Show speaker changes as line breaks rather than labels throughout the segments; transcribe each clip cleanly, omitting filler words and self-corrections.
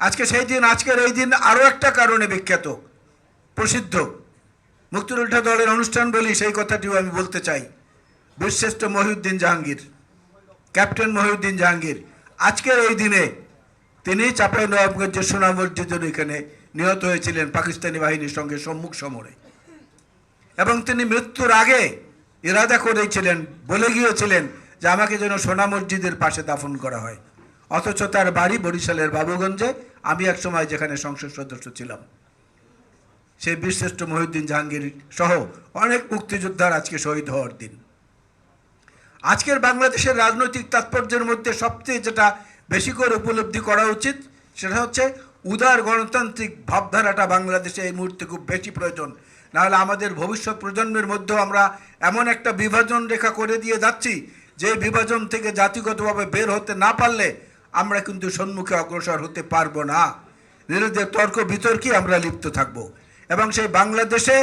আজকে সেই দিন, আজকের এই দিন আরও একটা কারণে বিখ্যাত, প্রসিদ্ধ। মুক্তিযোদ্ধা দলের অনুষ্ঠান বলি, সেই কথাটিও আমি বলতে চাই। বীরশ্রেষ্ঠ মহিউদ্দিন জাহাঙ্গীর, ক্যাপ্টেন মহিউদ্দিন জাহাঙ্গীর, আজকের এই দিনে তিনি চাঁপাইনবাবগঞ্জের সোনা মসজিদের এখানে নিহত হয়েছিলেন পাকিস্তানি বাহিনীর সঙ্গে সম্মুখ সমরে। এবং তিনি মৃত্যুর আগে ইরাদা করেছিলেন, বলে গিয়েছিলেন যে আমাকে যেন সোনা মসজিদের পাশে দাফন করা হয়। অথচ তার বাড়ি বরিশালের বাবুগঞ্জে, আমি এক সময় যেখানে সংসদ সদস্য ছিলাম। সেই বীরশ্রেষ্ঠ মহিউদ্দিন জাহাঙ্গীর সহ অনেক মুক্তিযোদ্ধার আজকে শহীদ হওয়ার দিন। আজকের বাংলাদেশের রাজনৈতিক তাৎপর্যের মধ্যে সবচেয়ে যেটা বেশি করে উপলব্ধি করা উচিত, সেটা হচ্ছে উদার গণতান্ত্রিক ভাবধারাটা বাংলাদেশে এই মুহূর্তে খুব বেশি প্রয়োজন। নাহলে আমাদের ভবিষ্যৎ প্রজন্মের মধ্যেও আমরা এমন একটা বিভাজন রেখা করে দিয়ে যাচ্ছি, যে বিভাজন থেকে জাতিগতভাবে বের হতে না পারলে আমরা কিন্তু সম্মুখে অগ্রসর হতে পারবো না। নিজেদের তর্ক বিতর্কে আমরা লিপ্ত থাকব। এবং সেই বাংলাদেশে,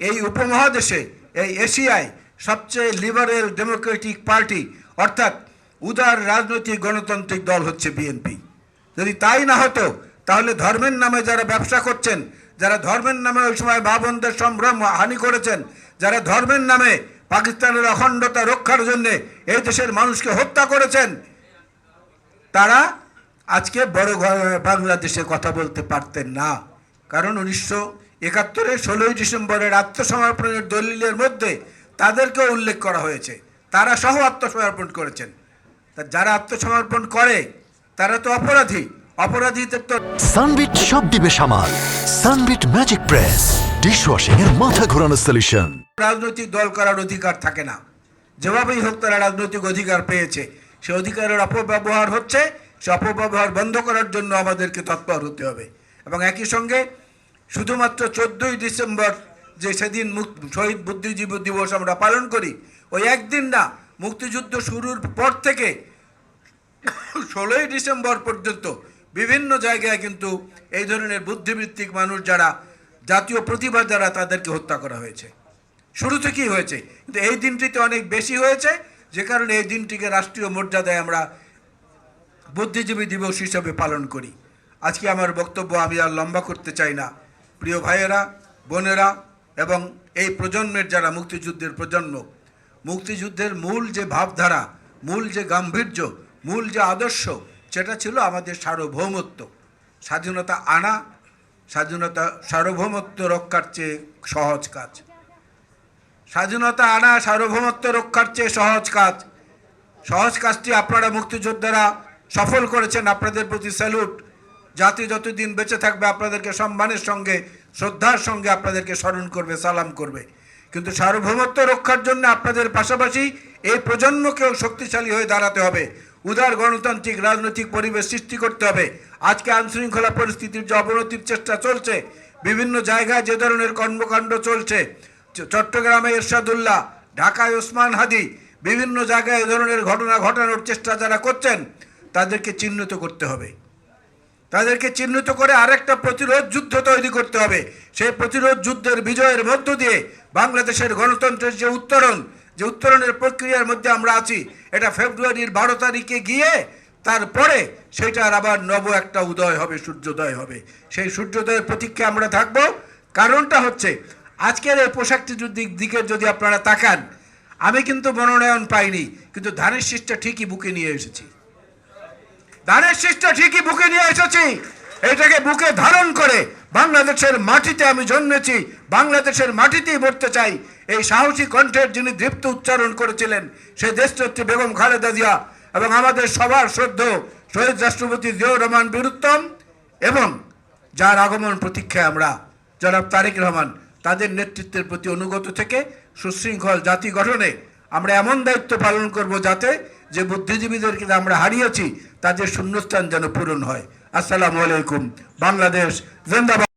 এই উপমহাদেশে, এই এশিয়ায় সবচেয়ে লিবারেল ডেমোক্রেটিক পার্টি অর্থাৎ উদার রাজনৈতিক গণতান্ত্রিক দল হচ্ছে বিএনপি। যদি তাই না হতো, তাহলে ধর্মের নামে যারা ব্যবসা করছেন, যারা ধর্মের নামে ওই সময় মা বোনদের সম্ভ্রম হানি করেছেন, যারা ধর্মের নামে পাকিস্তানের অখণ্ডতা রক্ষার জন্য এই দেশের মানুষকে হত্যা করেছেন, তারা আজকে বড় বাংলাদেশে কথা বলতে পারতেন না। কারণ 1971-এ 16ই ডিসেম্বরের আত্মসমর্পণের দলিলের মধ্যে তাদেরকেও উল্লেখ করা হয়েছে, তারা সহ আত্মসমর্পণ করেছেন। তা যারা আত্মসমর্পণ করে তারা তো অপরাধী, অপরাধীদের তো
সানবিট সব দিবে সামাল। সানবিট ম্যাজিক প্রেস, ডিশওয়াশিং এর মাথা ঘোরানো সলিউশন।
রাজনৈতিক দল করার অধিকার থাকে না। যেভাবেই হোক তারা রাজনৈতিক অধিকার পেয়েছে, সে অধিকারের অপব্যবহার হচ্ছে। সে অপব্যবহার বন্ধ করার জন্য আমাদেরকে তৎপর হতে হবে। এবং একই সঙ্গে শুধুমাত্র 14ই ডিসেম্বর যে সেদিন শহীদ বুদ্ধিজীবী দিবস আমরা পালন করি, ওই একদিন না, মুক্তিযুদ্ধ শুরুর পর থেকে 16ই ডিসেম্বর পর্যন্ত বিভিন্ন জায়গায় কিন্তু এই ধরনের বুদ্ধিবৃত্তিক মানুষ যারা, জাতীয় প্রতিভা যারা, তাদেরকে হত্যা করা হয়েছে। শুরু থেকেই হয়েছে, কিন্তু এই দিনটিতে অনেক বেশি হয়েছে, যে কারণে এই দিনটিকে রাষ্ট্রীয় মর্যাদায় আমরা বুদ্ধিজীবী দিবস হিসাবে পালন করি। আজকে আমার বক্তব্য আমি আর লম্বা করতে চাই না। প্রিয় ভাইয়েরা, বোনেরা এবং এই প্রজন্মের যারা মুক্তিযুদ্ধের প্রজন্ম, মুক্তিযুদ্ধের মূল যে ভাবধারা, মূল যে গাম্ভীর্য, মূল যে আদর্শ, সেটা ছিল আমাদের সার্বভৌমত্ব। স্বাধীনতা আনা, স্বাধীনতা সার্বভৌমত্ব রক্ষার চেয়ে সহজ কাজ। স্বাধীনতা আনা সার্বভৌমত্ব রক্ষার চেয়ে সহজ কাজ। সহজ কাজটি আপনারা মুক্তিযোদ্ধারা সফল করেছেন, আপনাদের প্রতি স্যালুট। জাতি যতদিন বেঁচে থাকবে আপনাদেরকে সম্মানের সঙ্গে, শ্রদ্ধার সঙ্গে আপনাদেরকে স্মরণ করবে, সালাম করবে। কিন্তু সার্বভৌমত্ব রক্ষার জন্য আপনাদের পাশাপাশি এই প্রজন্মকেও শক্তিশালী হয়ে দাঁড়াতে হবে। উদার গণতান্ত্রিক রাজনৈতিক পরিবেশ সৃষ্টি করতে হবে। আজকে আইনশৃঙ্খলা পরিস্থিতির যে অবনতির চেষ্টা চলছে, বিভিন্ন জায়গায় যে ধরনের কর্মকাণ্ড চলছে, চট্টগ্রামে এরশাদুল্লাহ, ঢাকায় ওসমান হাদি, বিভিন্ন জায়গায় এ ধরনের ঘটনা ঘটানোর চেষ্টা যারা করছেন, তাদেরকে চিহ্নিত করতে হবে। তাদেরকে চিহ্নিত করে আরেকটা প্রতিরোধ যুদ্ধ তৈরি করতে হবে। সেই প্রতিরোধ যুদ্ধের বিজয়ের মধ্য দিয়ে বাংলাদেশের গণতন্ত্রের যে উত্তরণের প্রক্রিয়ার মধ্যে আমরা আছি, এটা ফেব্রুয়ারির 12 তারিখে গিয়ে তারপরে সেটার আবার নব একটা উদয় হবে, সূর্যোদয় হবে। সেই সূর্যোদয়ের প্রতীক্ষা আমরা থাকব। কারণটা হচ্ছে, আজকের এই পোশাকটি দিকে যদি আপনারা তাকান, আমি কিন্তু মনোনয়ন পাইনি, কিন্তু ধানের শীষটা ঠিকই বুকে নিয়ে এসেছি। ধানের শীষটা ঠিকই বুকে নিয়ে এসেছি। এটাকে বুকে ধারণ করে বাংলাদেশের মাটিতে আমি জন্মেছি, বাংলাদেশের মাটিতেই মরতে চাই। এই সাহসী কণ্ঠের যিনি দীপ্ত উচ্চারণ করেছিলেন, সেই দেশনেত্রী বেগম খালেদা জিয়া এবং আমাদের সবার শ্রদ্ধেয় শহীদ রাষ্ট্রপতি জিয়াউর রহমান বীর উত্তম, এবং যার আগমন প্রতীক্ষায় আমরা জনাব তারেক রহমান, তাদের নেতৃত্বের প্রতি অনুগত থেকে সুশৃঙ্খল জাতি গঠনে আমরা এমন দায়িত্ব পালন করব, যাতে যে বুদ্ধিজীবীদেরকে আমরা হারিয়েছি তাদের শূন্যস্থান যেন পূরণ হয়। আসসালামু আলাইকুম। বাংলাদেশ জিন্দাবাদ।